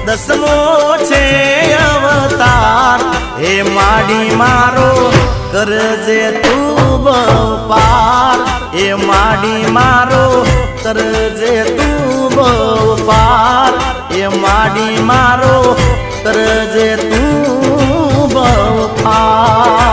દસમો છે અવતાર હે માડી મારો કરજે તું પાર હે માડી મારો કરજે તું પાર હે માડી મારો કરજે તું પાર